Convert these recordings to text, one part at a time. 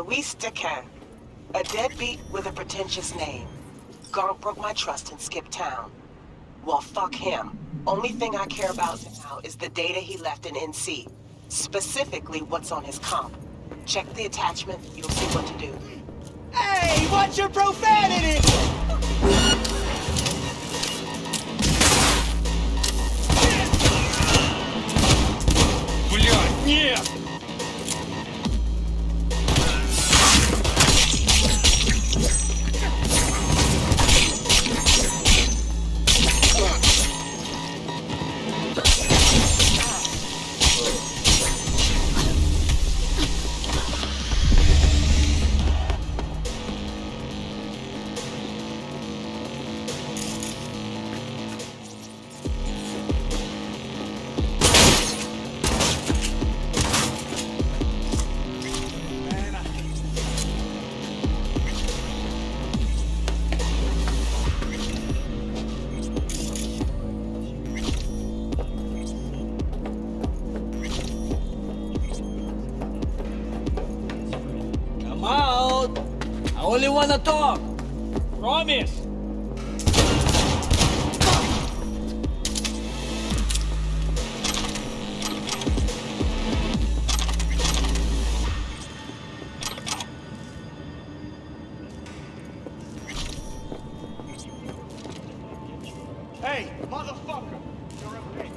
We can. A deadbeat with a pretentious name. Garp broke my trust and skipped town. Well, fuck him. Only thing I care about now is the data he left in NC. Specifically, what's on his comp. Check the attachment, you'll see what to do. Hey, watch your profanity! Блядь, нет! Come out! I only wanna talk! Promise! Hey, motherfucker! You're a bitch!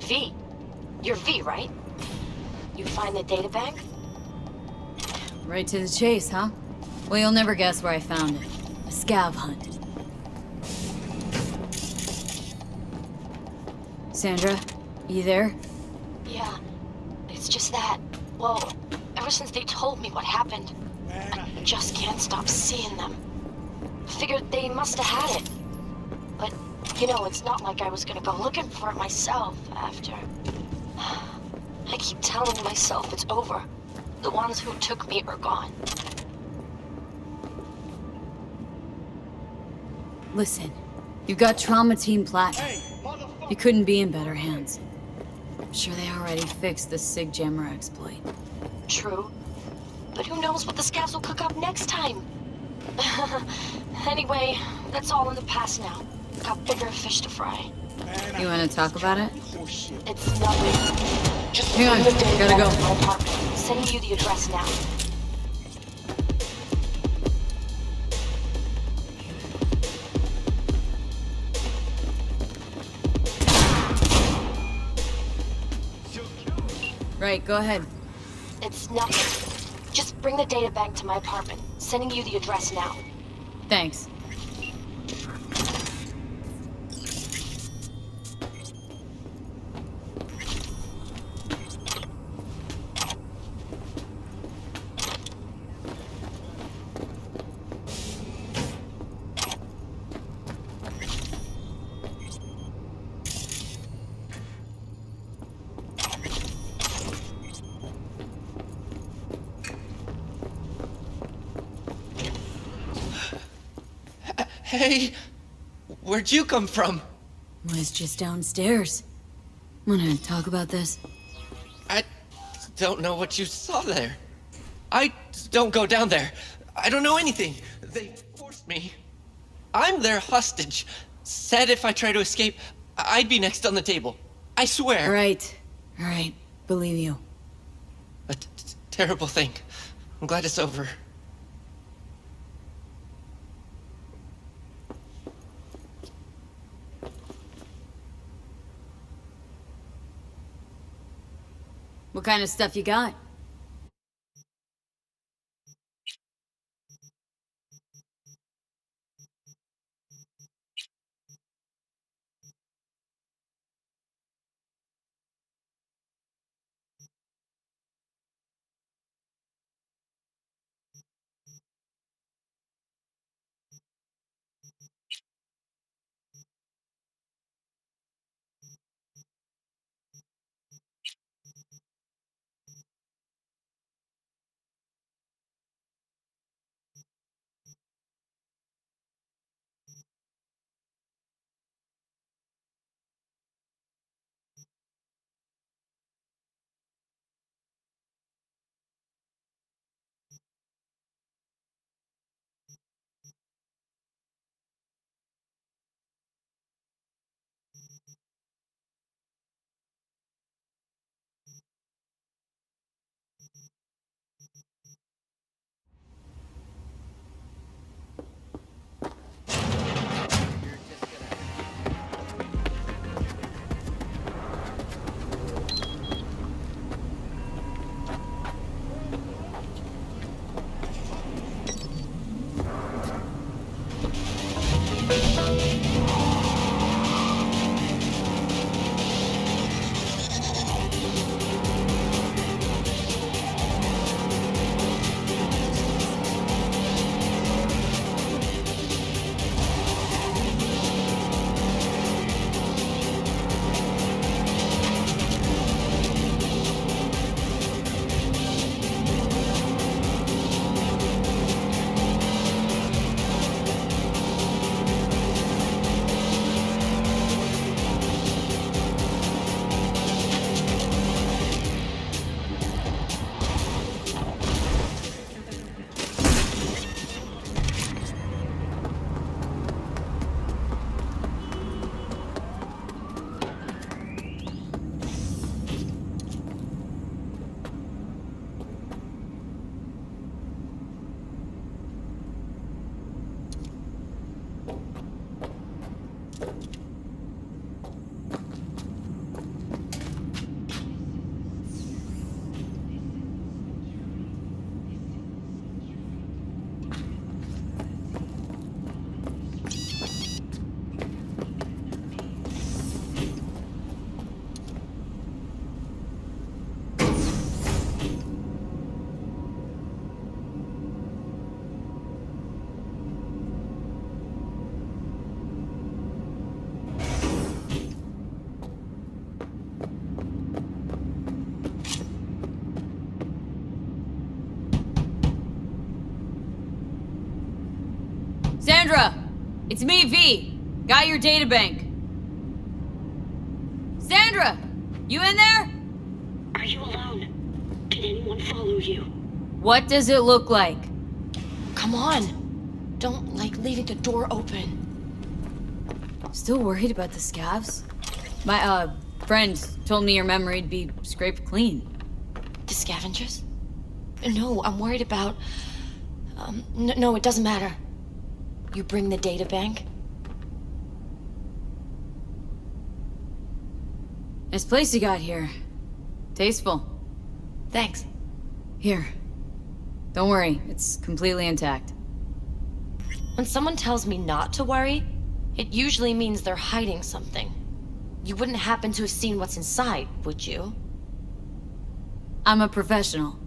V. You're V, right? You find the databank? Right to the chase, huh? Well, you'll never guess where I found it. A scav hunt. Sandra, you there? Yeah. It's just that, well, ever since they told me what happened, I just can't stop seeing them. Figured they must have had it. But, you know, it's not like I was gonna go looking for it myself after. I keep telling myself it's over. The ones who took me are gone. Listen, you've got Trauma Team Platinum. You couldn't be in better hands. I'm sure they already fixed the Sig Jammer exploit. True. But who knows what the scavs will cook up next time? Anyway, that's all in the past now. Got bigger fish to fry. You want to talk about it? It's nothing. Just Hang on, bring the data gotta back go. to my apartment. Sending you the address now. Right, go ahead. It's nothing. Just bring the data back to my apartment. Sending you the address now. Thanks. Hey, where'd you come from? Was just downstairs. Wanna talk about this? I don't know what you saw there. I don't go down there. I don't know anything. They forced me. I'm their hostage. Said if I try to escape, I'd be next on the table. I swear. All right. Believe you. A terrible thing. I'm glad it's over. What kind of stuff you got? Sandra! It's me, V. Got your databank. Sandra! You in there? Are you alone? Can anyone follow you? What does it look like? Come on. Don't like leaving the door open. Still worried about the scavs? My, friend told me your memory'd be scraped clean. The scavengers? No, I'm worried about... No, it doesn't matter. You bring the data bank? Nice place you got here. Tasteful. Thanks. Here. Don't worry, it's completely intact. When someone tells me not to worry, it usually means they're hiding something. You wouldn't happen to have seen what's inside, would you? I'm a professional.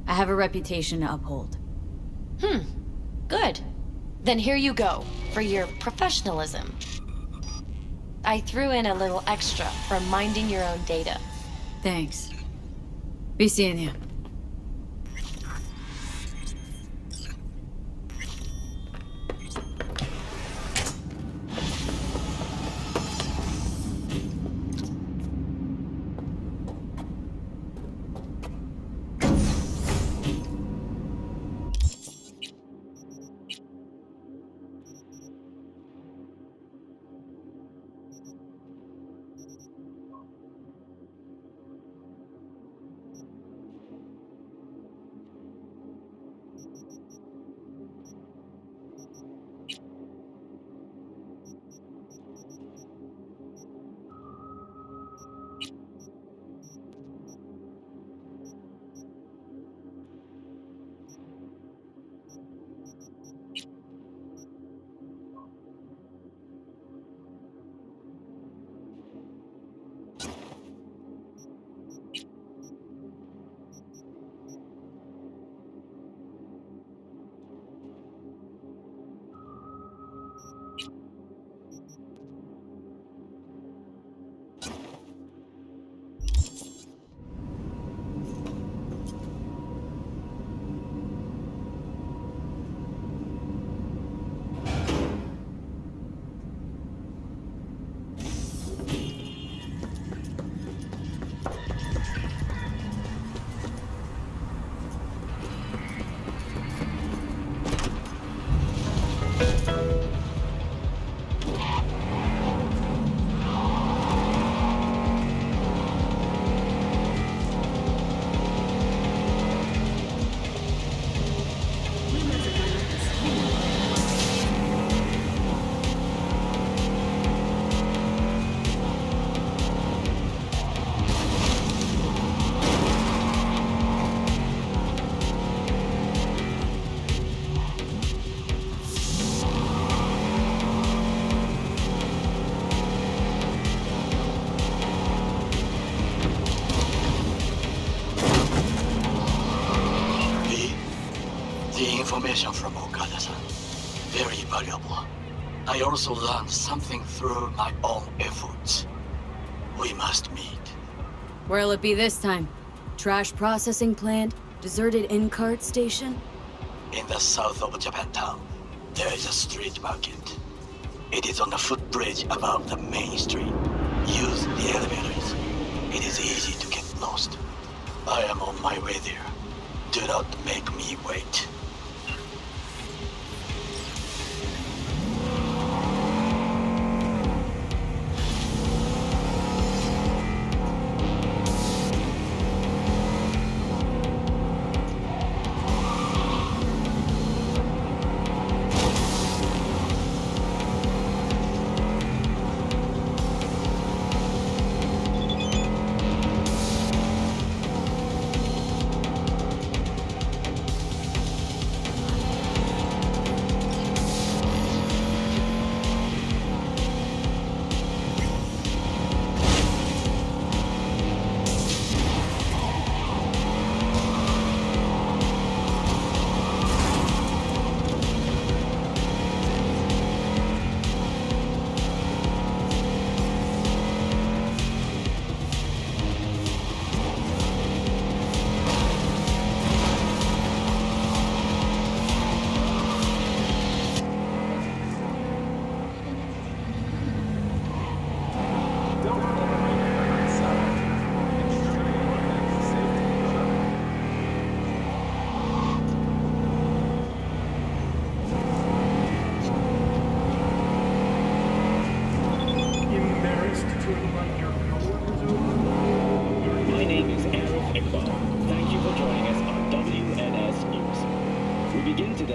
I have a reputation to uphold. Good. Then here you go, for your professionalism. I threw in a little extra for minding your own data. Thanks. Be seeing you. Information from Okada-san. Very valuable. I also learned something through my own efforts. We must meet. Where'll it be this time? Trash processing plant? Deserted in-cart station? In the south of Japantown, there is a street market. It is on the footbridge above the main street. Use the elevators. It is easy to get lost. I am on my way there. Do not make me wait.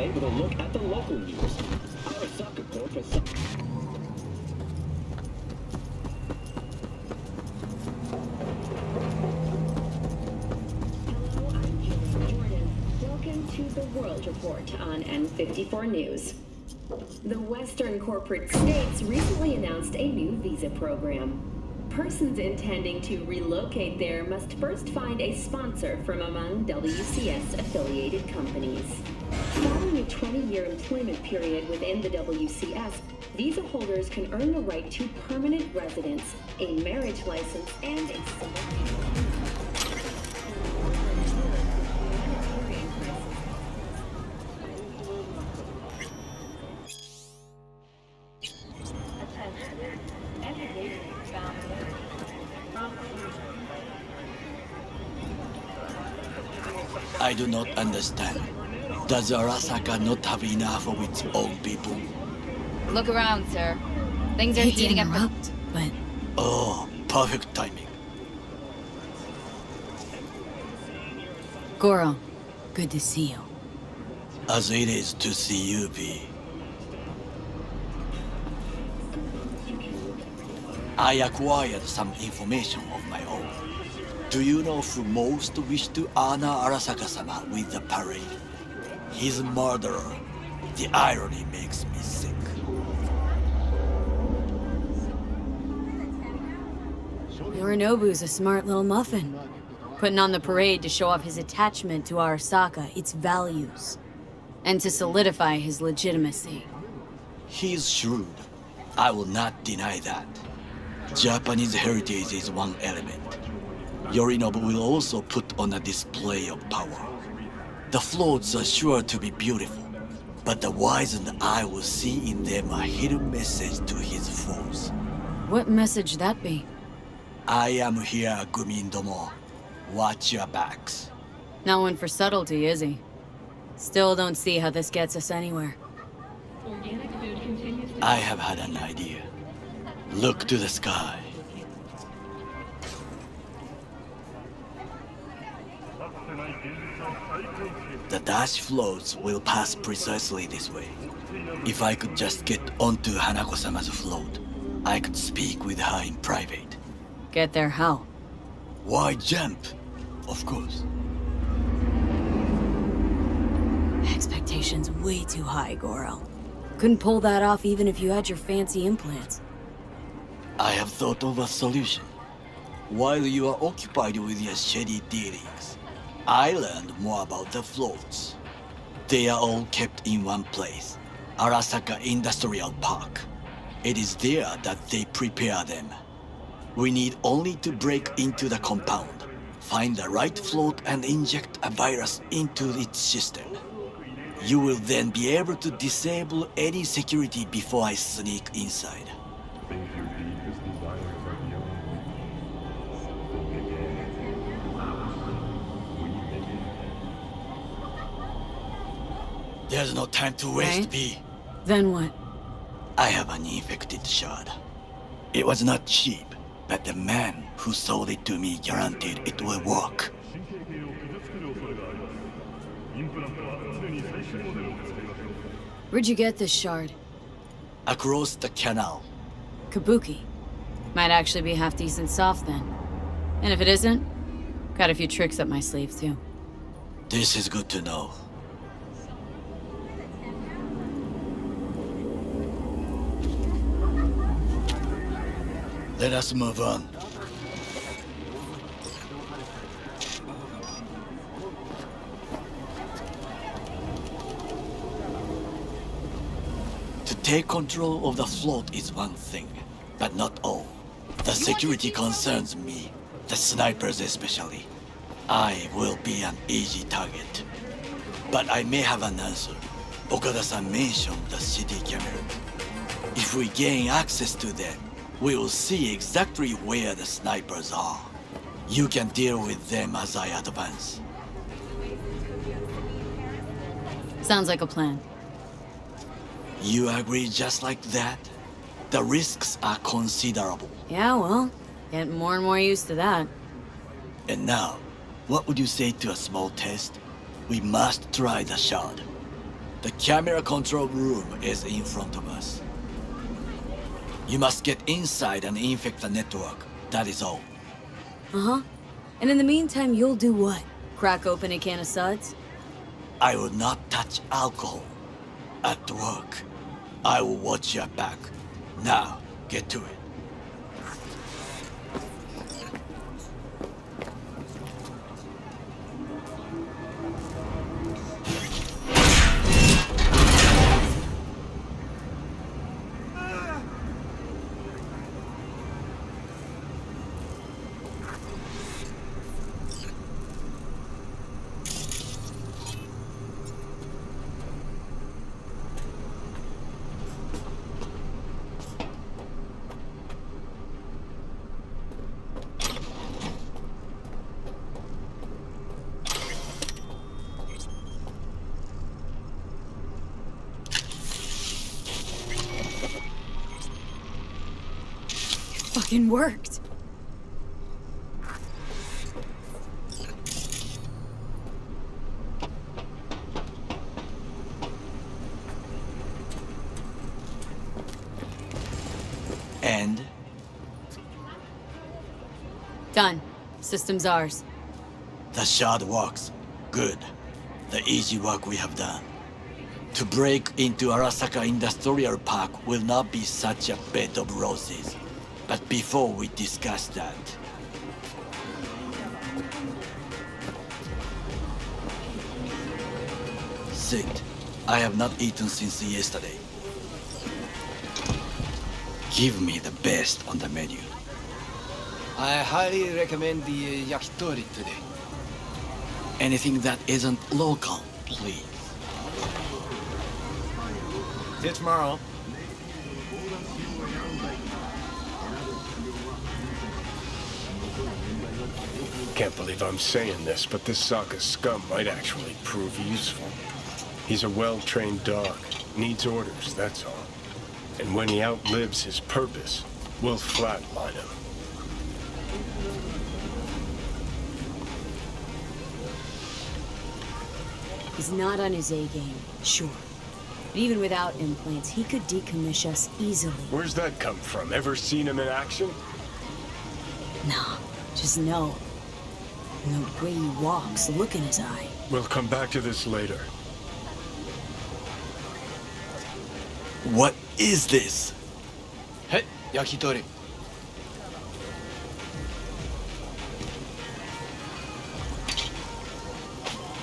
today with a look at the local news. Arasaka Corp has... Welcome to the World Report on N54 News. The Western corporate states recently announced a new visa program. Persons intending to relocate there must first find a sponsor from among WCS-affiliated companies. Following a 20-year employment period within the WCS, visa holders can earn the right to permanent residence, a marriage license, and a I do not understand. Does Arasaka not have enough of its own people? Look around, sir. Things are heating up. But Oh, perfect timing. Goro, good to see you. As it is to see you, V. I acquired some information of my own. Do you know who most wish to honor Arasaka-sama with the parade? His murderer. The irony makes me sick. Yorinobu's a smart little muffin. Putting on the parade to show off his attachment to Arasaka, its values. And to solidify his legitimacy. He's shrewd. I will not deny that. Japanese heritage is one element. Yorinobu will also put on a display of power. The floats are sure to be beautiful, but the wizened eye will see in them a hidden message to his foes. What message that be? I am here, Gumindomo. Watch your backs. Not one for subtlety, is he? Still don't see how this gets us anywhere. I have had an idea. Look to the sky. The dash floats will pass precisely this way. If I could just get onto Hanako-sama's float, I could speak with her in private. Get there how? Why jump? Of course. Expectations way too high, Goro. Couldn't pull that off even if you had your fancy implants. I have thought of a solution. While you are occupied with your shady dealings, I learned more about the floats. They are all kept in one place, Arasaka Industrial Park. It is there that they prepare them. We need only to break into the compound, find the right float and inject a virus into its system. You will then be able to disable any security before I sneak inside. There's no time to waste, Right. V. Then what? I have an infected shard. It was not cheap, but the man who sold it to me guaranteed it will work. Where'd you get this shard? Across the canal. Kabuki. Might actually be half decent soft then. And if it isn't, got a few tricks up my sleeve too. This is good to know. Let us move on. To take control of the float is one thing, but not all. The security concerns me, the snipers especially. I will be an easy target. But I may have an answer. Okada-san mentioned the city camera. If we gain access to them, we will see exactly where the snipers are. You can deal with them as I advance. Sounds like a plan. You agree just like that? The risks are considerable. Yeah, well, getting more and more used to that. And now, what would you say to a small test? We must try the shard. The camera control room is in front of us. You must get inside and infect the network. That is all. Uh-huh. And in the meantime, you'll do what? Crack open a can of suds? I will not touch alcohol. At work. I will watch your back. Now, get to it. Fucking worked. And? Done. System's ours. The shard works. Good. The easy work we have done. To break into Arasaka Industrial Park will not be such a bed of roses. But before we discuss that... Sit. I have not eaten since yesterday. Give me the best on the menu. I highly recommend the yakitori today. Anything that isn't local, please. See you tomorrow. Can't believe I'm saying this, but this Sokka scum might actually prove useful. He's a well-trained dog. Needs orders, that's all. And when he outlives his purpose, we'll flatline him. He's not on his A game, sure. But even without implants, he could decommission us easily. Where's that come from? Ever seen him in action? Nah, just know. And the way he walks, look in his eye. We'll come back to this later. What is this? Hey, yakitori.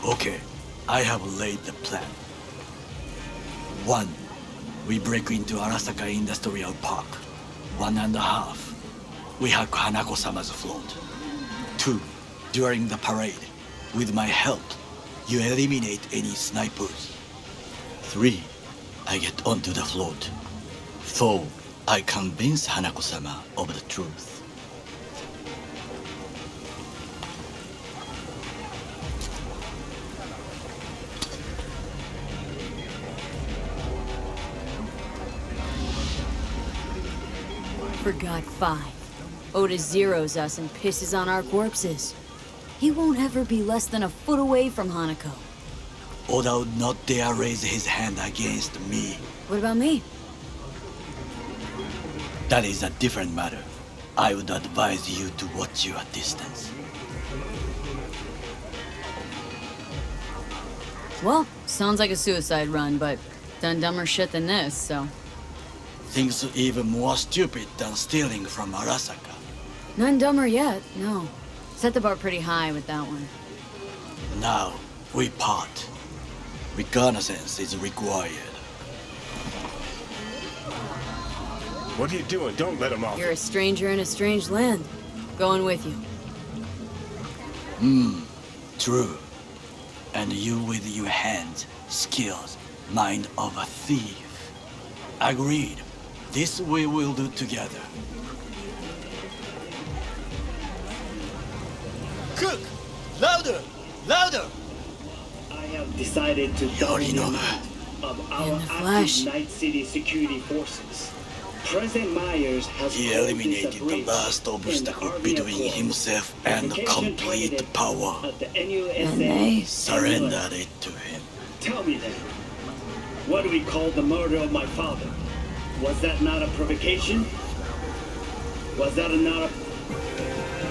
Okay, I have laid the plan. 1. We break into Arasaka Industrial Park. 1.5. We hack Hanako-sama's float. 2. During the parade, with my help, you eliminate any snipers. 3. I get onto the float. 4. I convince Hanako-sama of the truth. Forgot 5. Oda zeroes us and pisses on our corpses. He won't ever be less than a foot away from Hanako. Oda would not dare raise his hand against me. What about me? That is a different matter. I would advise you to watch your distance. Well, sounds like a suicide run, but done dumber shit than this, so... Things even more stupid than stealing from Arasaka. None dumber yet, no. Set the bar pretty high with that one. Now, we part. Reconnaissance is required. What are you doing? Don't let him off. You're a stranger in a strange land. Going with you. True. And you with your hands, skills, mind of a thief. Agreed. This we will do together. Cook! Louder! Louder! I have decided to double the amount of our In the flesh. active Night City security forces. President Myers has He called eliminated this a the breach last in obstacle the Army between Accord. himself and Application complete targeted power. at the And they NUSA. Surrendered it to him. Tell me then, What do we call the murder of my father? Was that not a provocation? Was that not a...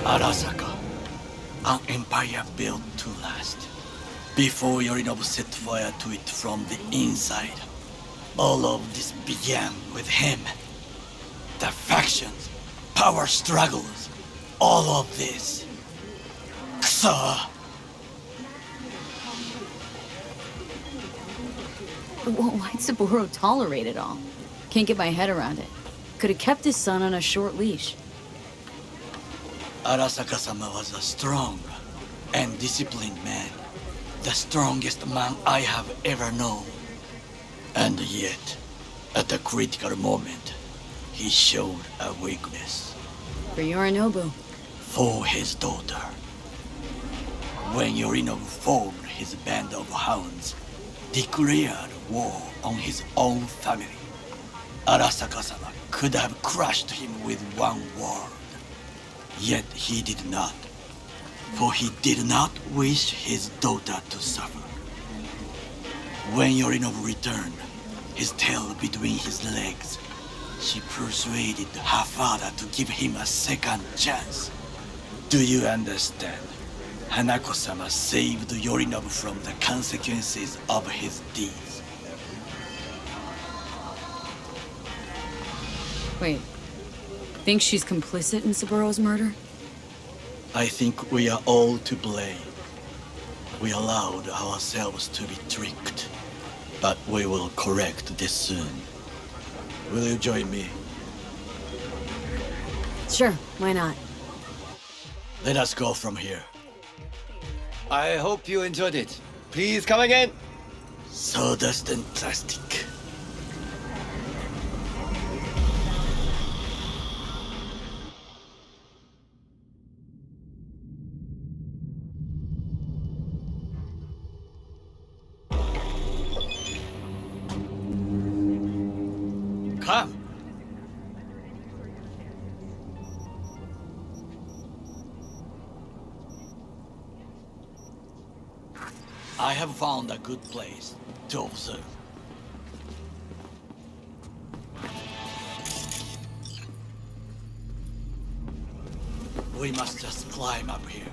Arasaka, an empire built to last. Before Yorinobu set fire to it from the inside. All of this began with him. The factions, power struggles, all of this. Kusa! Why'd Saburo tolerate it all? Can't get my head around it. Could have kept his son on a short leash. Arasaka-sama was a strong and disciplined man. The strongest man I have ever known. And yet, at the critical moment, he showed a weakness. For Yorinobu. For his daughter. When Yorinobu formed his band of hounds, declared war on his own family, Arasaka-sama could have crushed him with one word. Yet he did not. For he did not wish his daughter to suffer. When Yorinobu returned, his tail between his legs, she persuaded her father to give him a second chance. Do you understand? Hanako-sama saved Yorinobu from the consequences of his deeds. Wait. Think she's complicit in Saburo's murder? I think we are all to blame. We allowed ourselves to be tricked. But we will correct this soon. Will you join me? Sure, why not? Let us go from here. I hope you enjoyed it. Please come again. Sawdust and plastic. Come. I have found a good place to observe. We must just climb up here.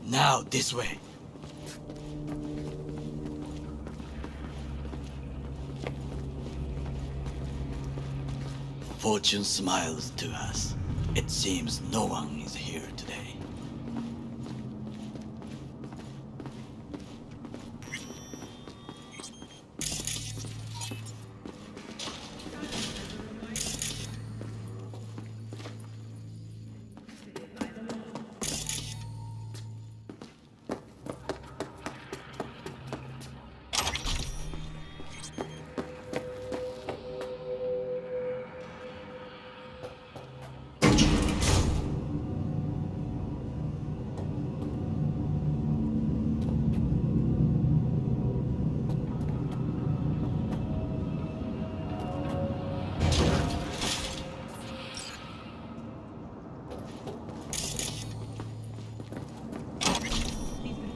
Now, this way. Fortune smiles to us. It seems no one is here today.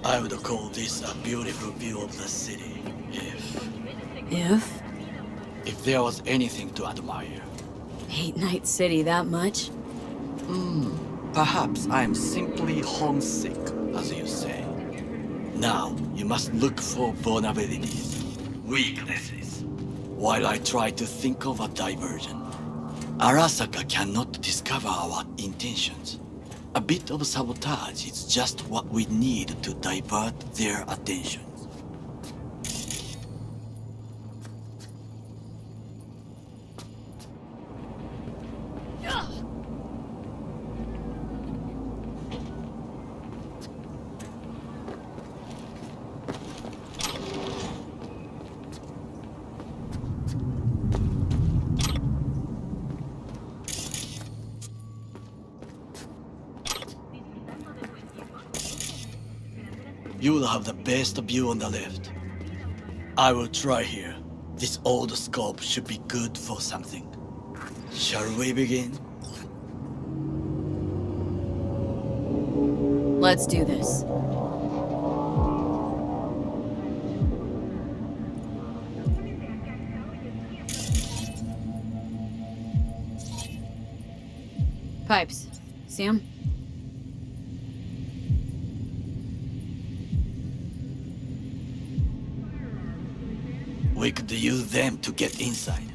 I would call this a beautiful view of the city, if there was anything to admire. Hate Night City that much? Perhaps I'm simply homesick, as you say. Now, you must look for vulnerabilities, weaknesses, while I try to think of a diversion. Arasaka cannot discover our intentions. A bit of sabotage is just what we need to divert their attention. You will have the best view on the left. I will try here. This old scope should be good for something. Shall we begin? Let's do this. Pipes. See 'em? We could use them to get inside.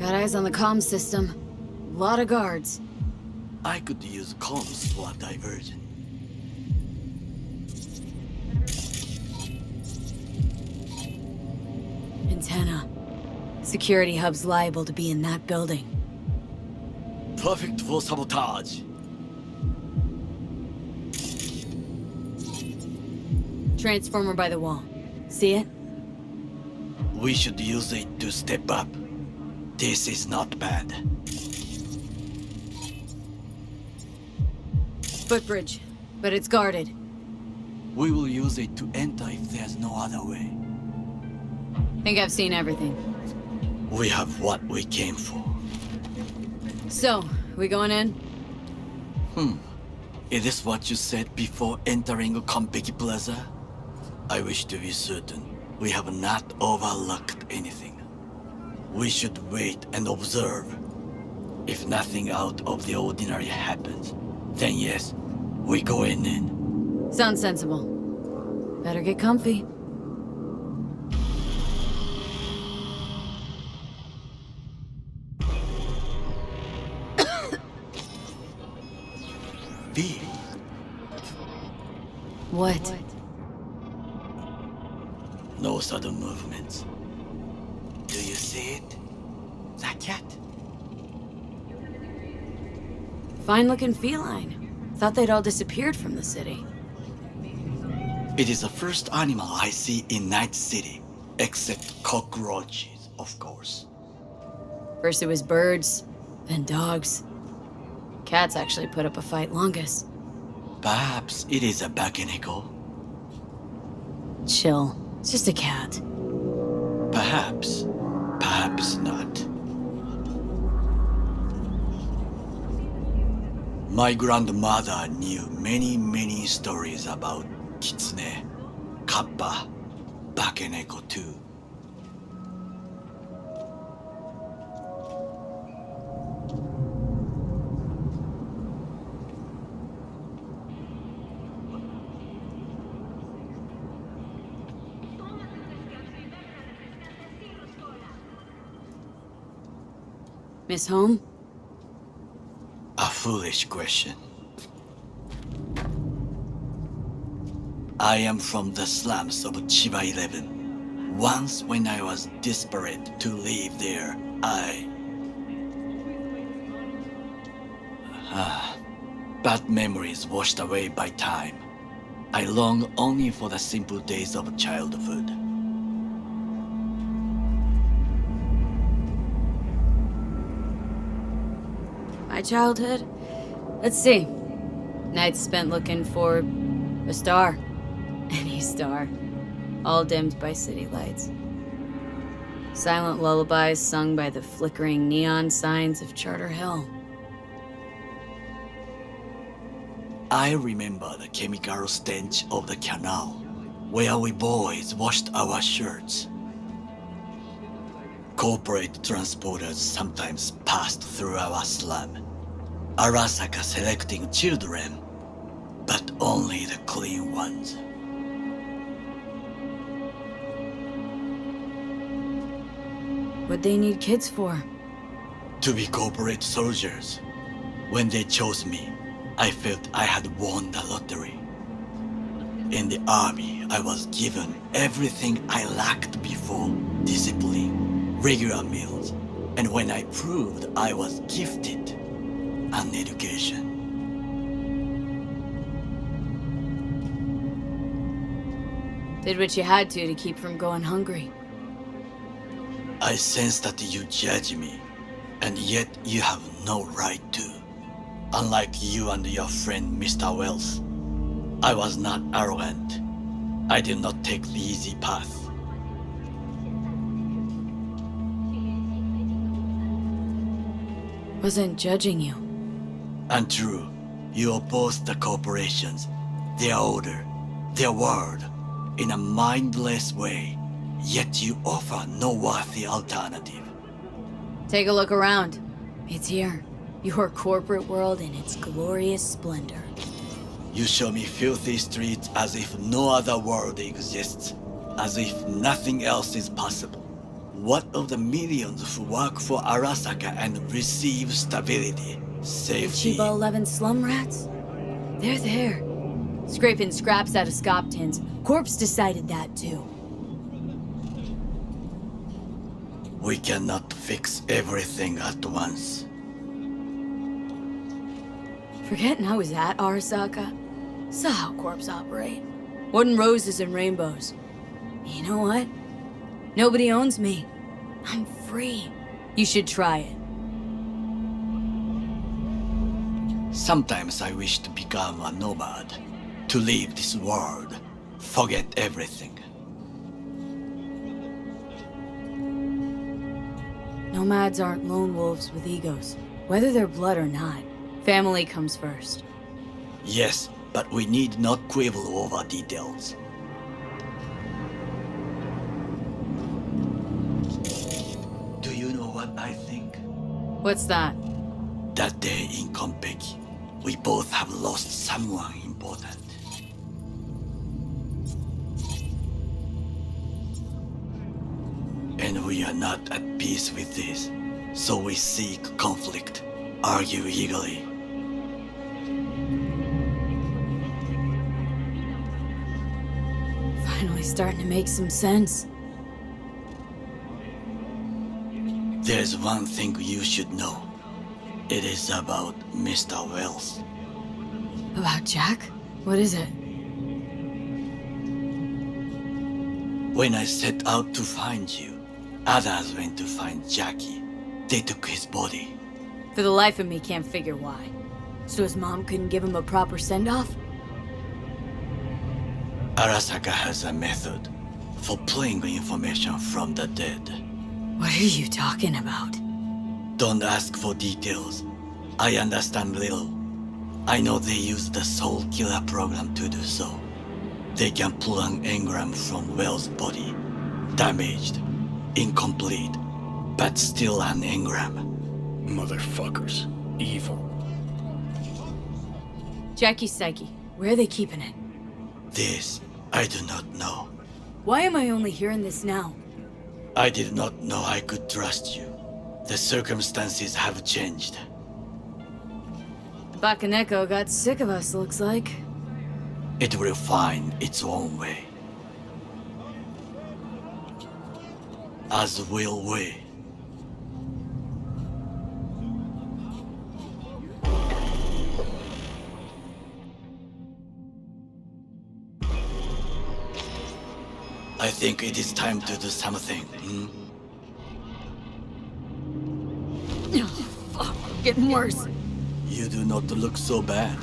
Got eyes on the comm system. Lot of guards. I could use comms for a diversion. Antenna. Security hub's liable to be in that building. Perfect for sabotage. Transformer by the wall. See it? We should use it to step up. This is not bad. Footbridge, but it's guarded. We will use it to enter if there's no other way. Think I've seen everything. We have what we came for. So, we going in? Is this what you said before entering Konpeki Plaza? I wish to be certain we have not overlooked anything. We should wait and observe. If nothing out of the ordinary happens, then yes, we go in. Sounds sensible. Better get comfy. V. What? No sudden movements. Do you see it? That cat? Fine-looking feline. Thought they'd all disappeared from the city. It is the first animal I see in Night City, except cockroaches, of course. First it was birds, then dogs. Cats actually put up a fight longest. Perhaps it is a Bakeneko. Chill. It's just a cat. Perhaps. Perhaps not. My grandmother knew many stories about Kitsune, Kappa, Bakeneko too. Miss Home? A foolish question. I am from the slums of Chiba 11. Once when I was desperate to live there, bad memories washed away by time. I long only for the simple days of childhood. My childhood? Let's see. Nights spent looking for a star. Any star. All dimmed by city lights. Silent lullabies sung by the flickering neon signs of Charter Hill. I remember the chemical stench of the canal, where we boys washed our shirts. Corporate transporters sometimes passed through our slum, Arasaka selecting children, but only the clean ones. What'd they need kids for? To be corporate soldiers. When they chose me, I felt I had won the lottery. In the army, I was given everything I lacked before: discipline, regular meals, and when I proved I was gifted, an education. Did what you had to keep from going hungry. I sense that you judge me, and yet you have no right to. Unlike you and your friend Mr. Wells, I was not arrogant. I did not take the easy path. Wasn't judging you. Untrue. You oppose the corporations, their order, their word, in a mindless way, yet you offer no worthy alternative. Take a look around. It's here. Your corporate world in its glorious splendor. You show me filthy streets as if no other world exists, as if nothing else is possible. What of the millions who work for Arasaka and receive stability, safety? Chiba 11 slum rats? They're there. Scraping scraps out of scop tins. Corpse decided that too. We cannot fix everything at once. Forgetting I was at Arasaka. Saw how corps operate. Wasn't roses and rainbows. You know what? Nobody owns me. I'm free. You should try it. Sometimes I wish to become a nomad, to leave this world, forget everything. Nomads aren't lone wolves with egos. Whether they're blood or not, family comes first. Yes, but we need not quibble over details. Do you know what I think? What's that? That day in Konpeki, we both have lost someone important. And we are not at peace with this, so we seek conflict, argue eagerly. Finally starting to make some sense. There's one thing you should know. It is about Mr. Wells. About Jack? What is it? When I set out to find you, others went to find Jackie. They took his body. For the life of me, can't figure why. So his mom couldn't give him a proper send-off? Arasaka has a method for pulling information from the dead. What are you talking about? Don't ask for details. I understand little. I know they use the Soul Killer program to do so. They can pull an engram from Wells' body. Damaged, incomplete, but still an engram. Motherfuckers. Evil. Jackie's psyche. Where are they keeping it? This, I do not know. Why am I only hearing this now? I did not know I could trust you. The circumstances have changed. Bakaneko got sick of us, looks like. It will find its own way. As will we. I think it is time to do something. Oh, fuck, getting worse. You do not look so bad.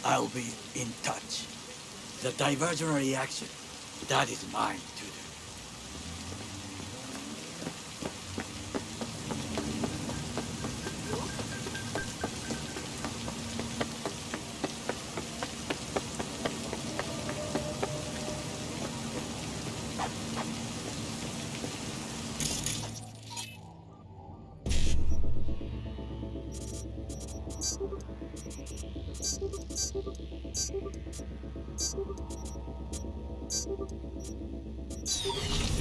I'll be in touch. The divergent reaction, that is mine to do.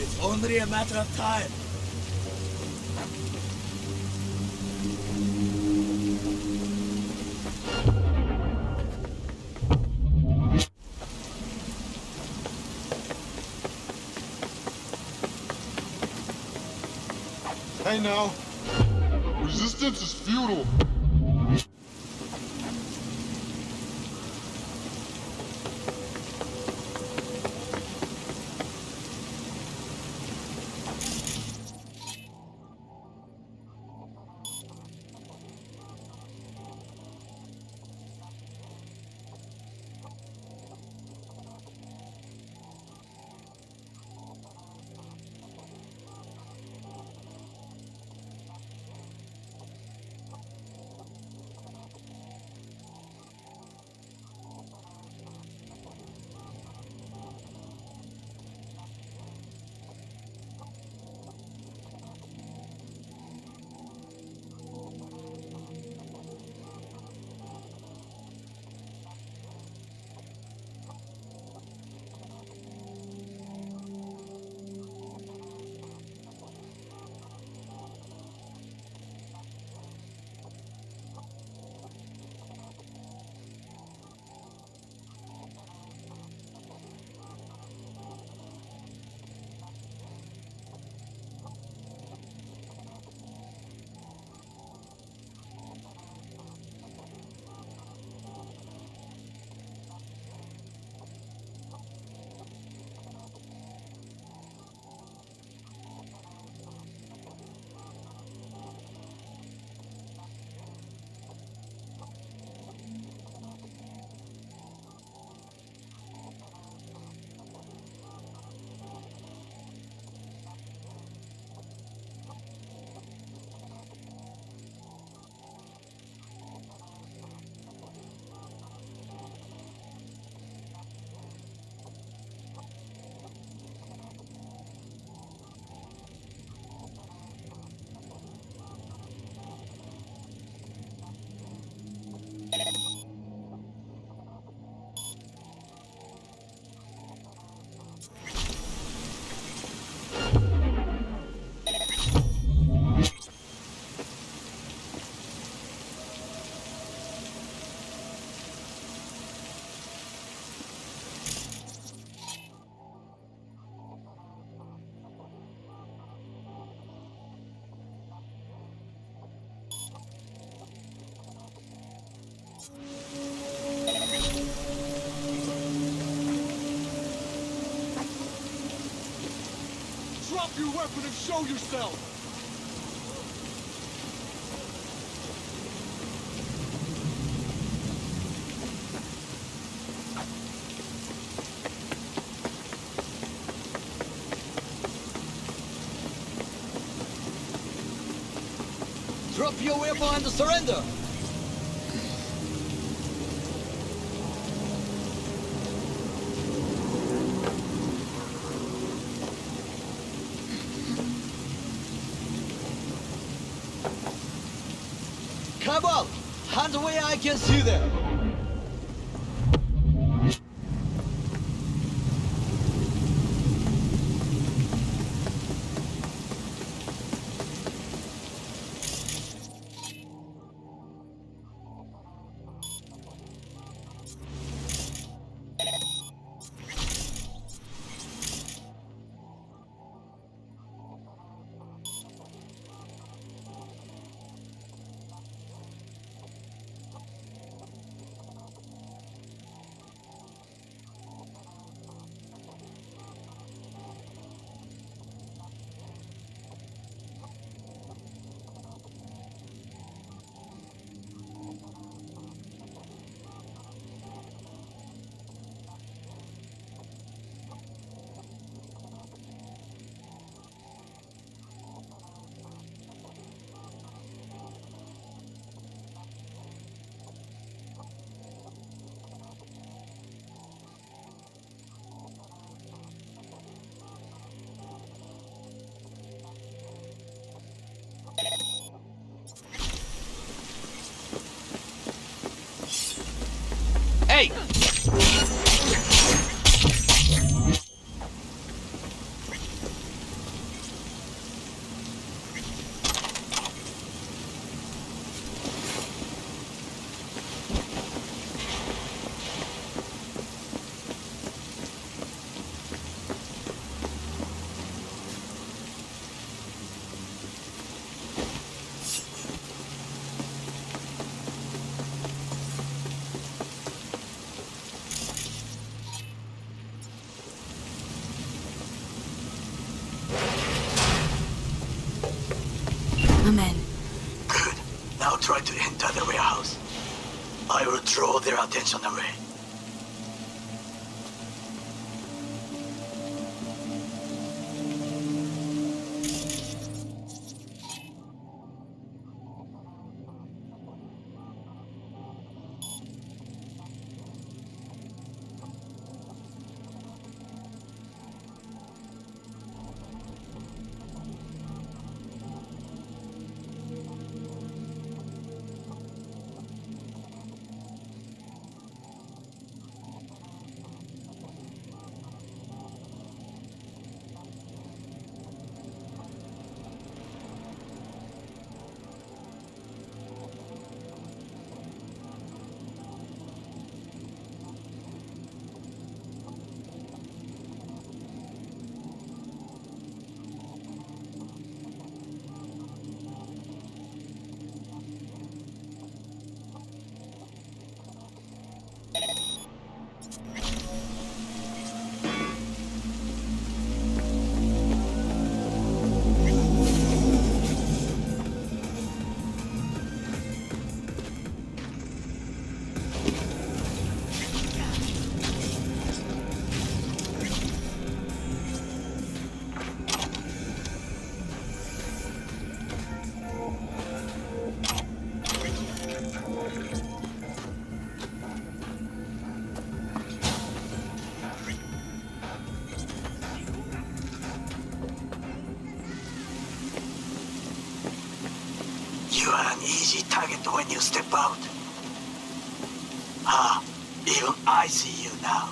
It's only a matter of time. Hey now, resistance is futile. Drop your weapon and show yourself! Drop your weapon and surrender! Come on! Hands away, I can see them! I'm in. Good. Now try to enter the warehouse. I will draw their attention away. You are an easy target when you step out. Ah, even I see you now.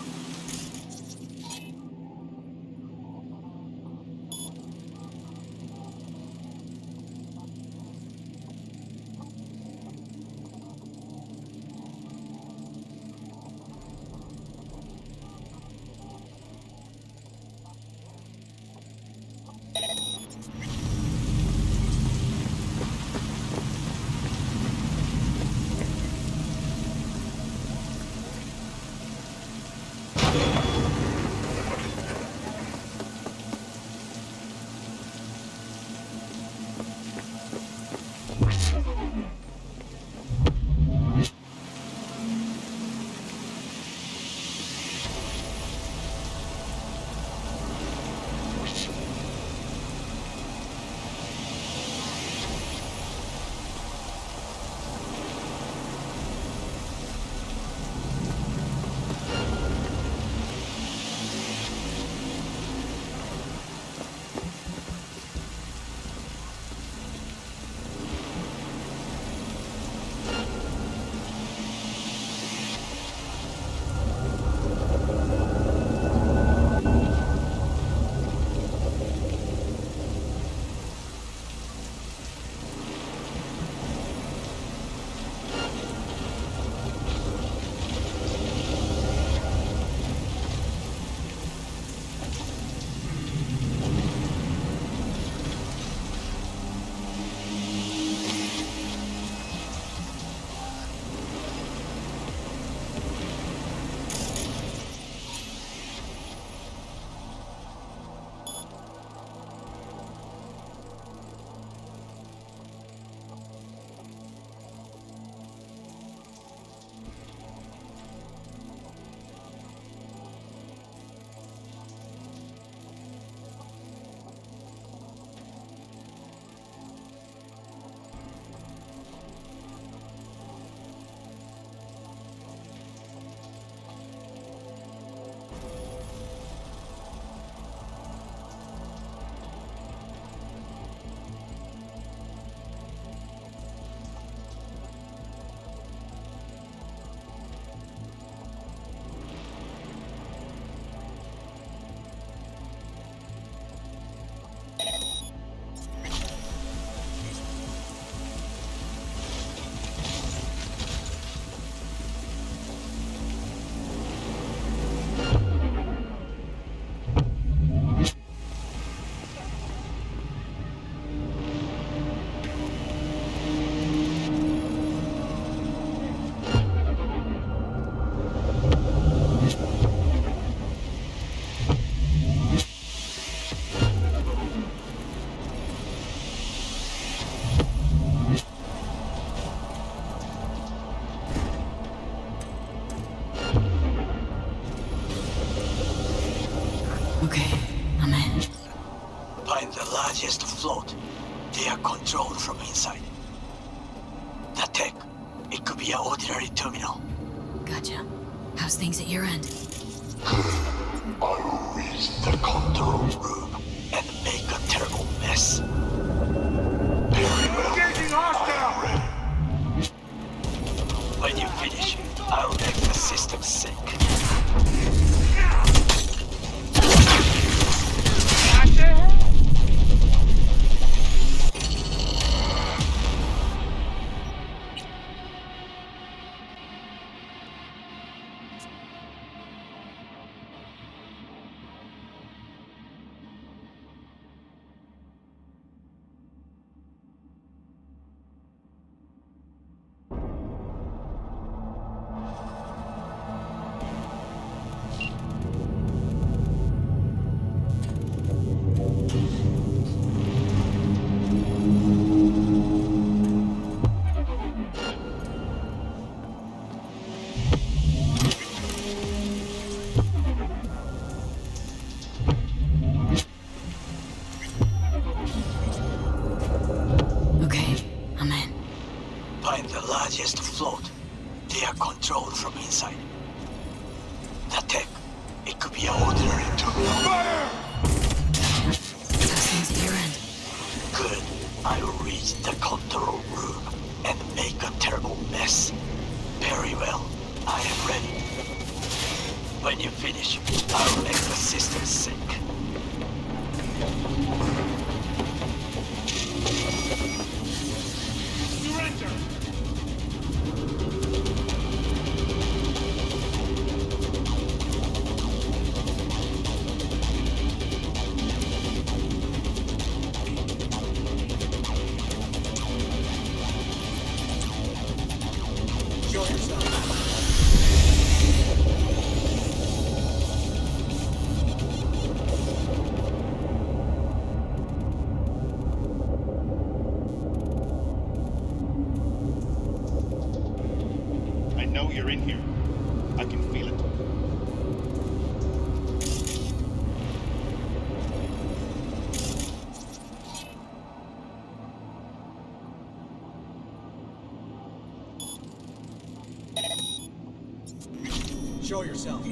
Okay, I'm in. Find the largest float. They are controlled from inside. The tech, it could be an ordinary terminal. Gotcha. How's things at your end? I'll reach the control room and make a terrible mess. Very well. Engaging hostile! When you finish, I'll make the system sink. Largest float. They are controlled from inside. The tech, it could be an ordinary terminal. Fire! How's things at your end? Good. I'll reach the control room and make a terrible mess. Very well. I am ready. When you finish, I'll make the system sink. Surrender! I know you're in here. I can feel it. Show yourself.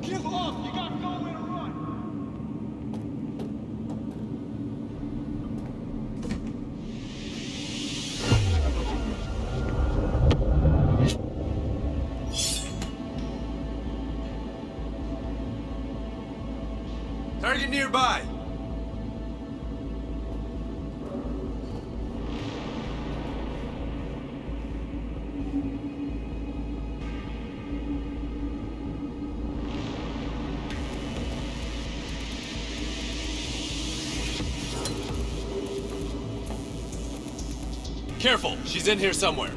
Give up! You got nowhere to run! Target nearby. Careful, she's in here somewhere.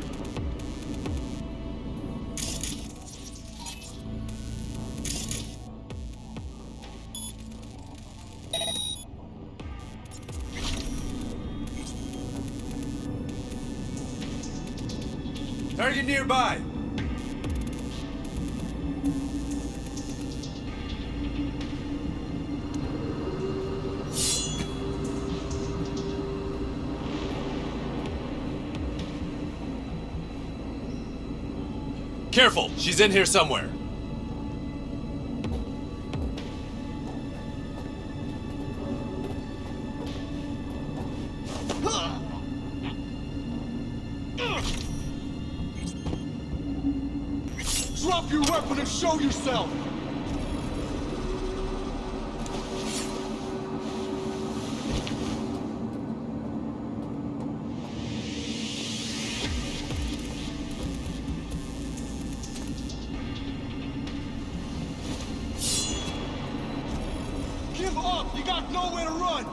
Target nearby. Careful, she's in here somewhere. Drop your weapon and show yourself! Give up! You got nowhere to run!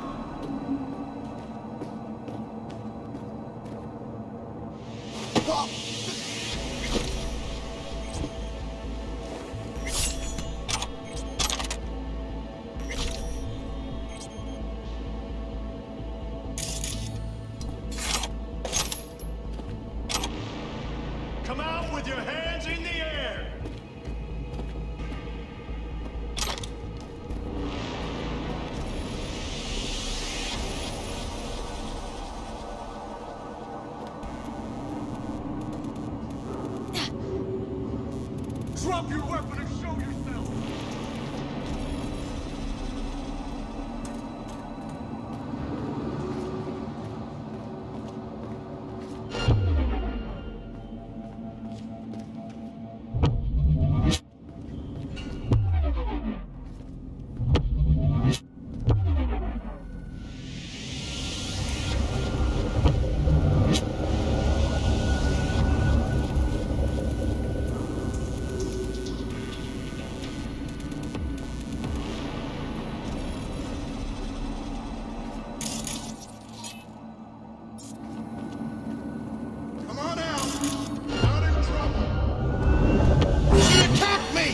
Come out with your hands in the air! Drop your weapon and show yourself! Come on out! Not in trouble! She attacked me!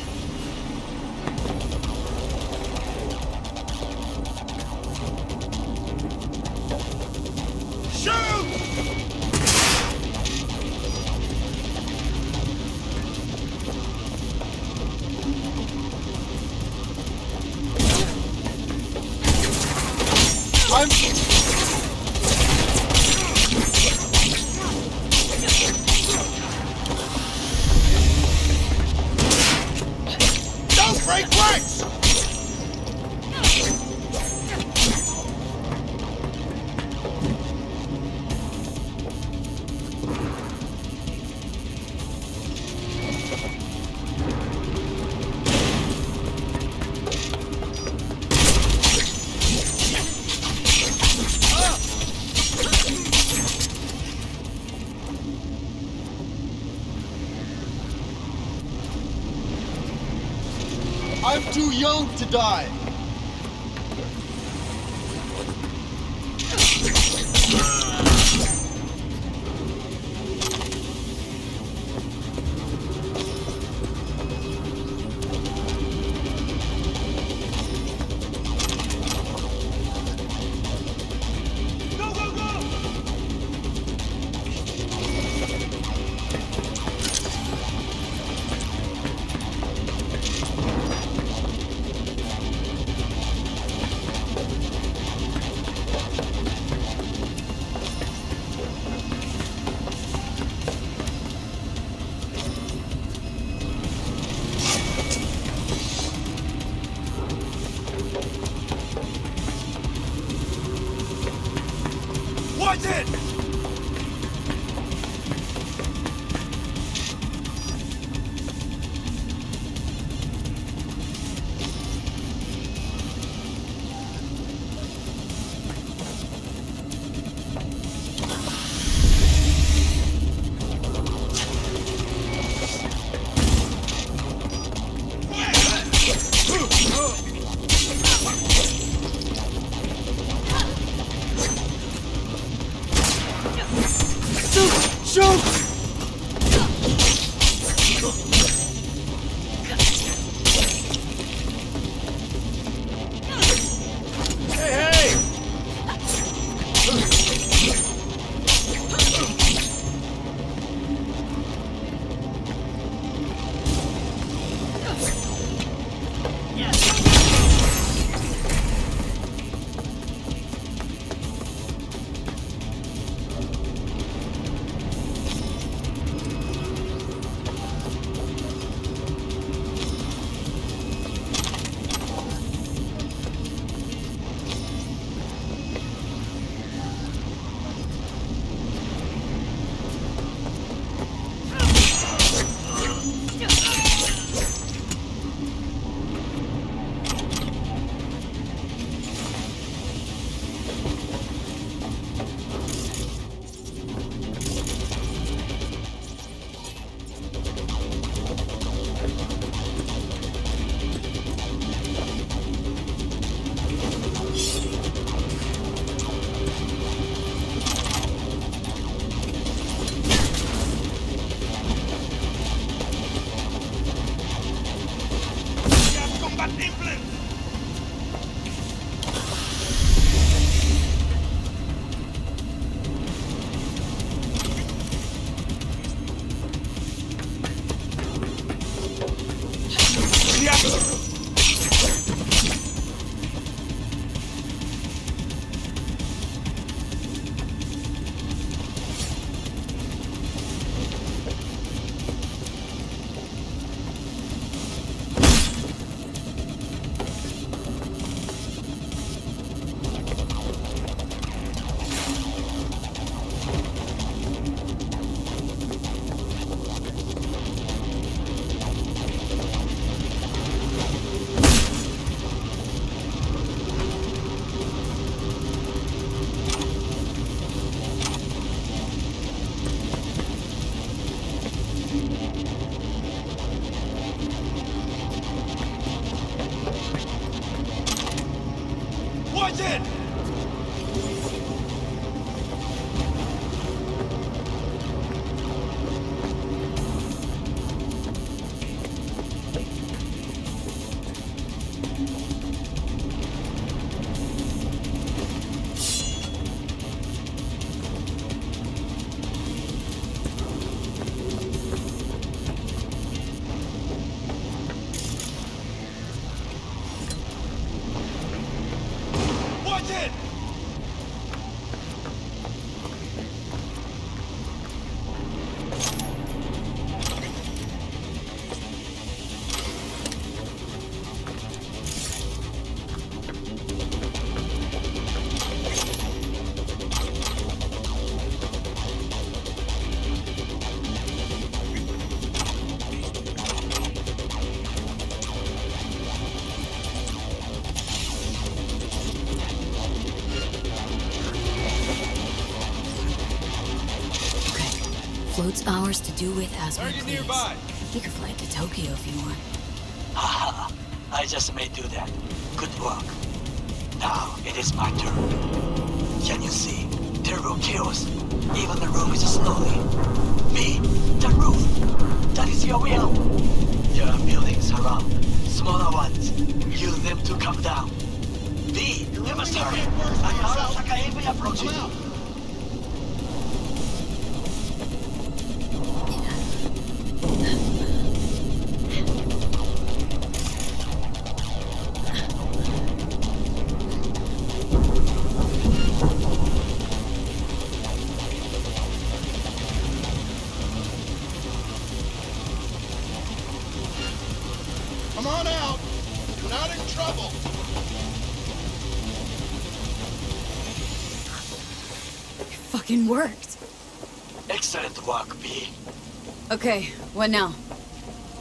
Don't break ranks! I'm too young to die! Go, go, go! got implants! Watch it! Watch it! Float's ours to do with as we Target please. nearby. You could fly to Tokyo if you want. Haha, I just may do that. Good work. Now it is my turn. Can you see? Terrible chaos. Even the room is slowly. B, the roof. That is your will. There are buildings around. Smaller ones. Use them to come down. B, you must hurry. Another Sakaebi approaching. Come on out! You're not in trouble! It fucking worked. Excellent work, B. Okay, what now?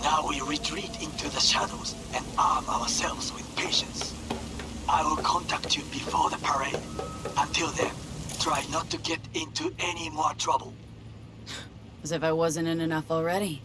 Now we retreat into the shadows and arm ourselves with patience. I will contact you before the parade. Until then, try not to get into any more trouble. As if I wasn't in enough already.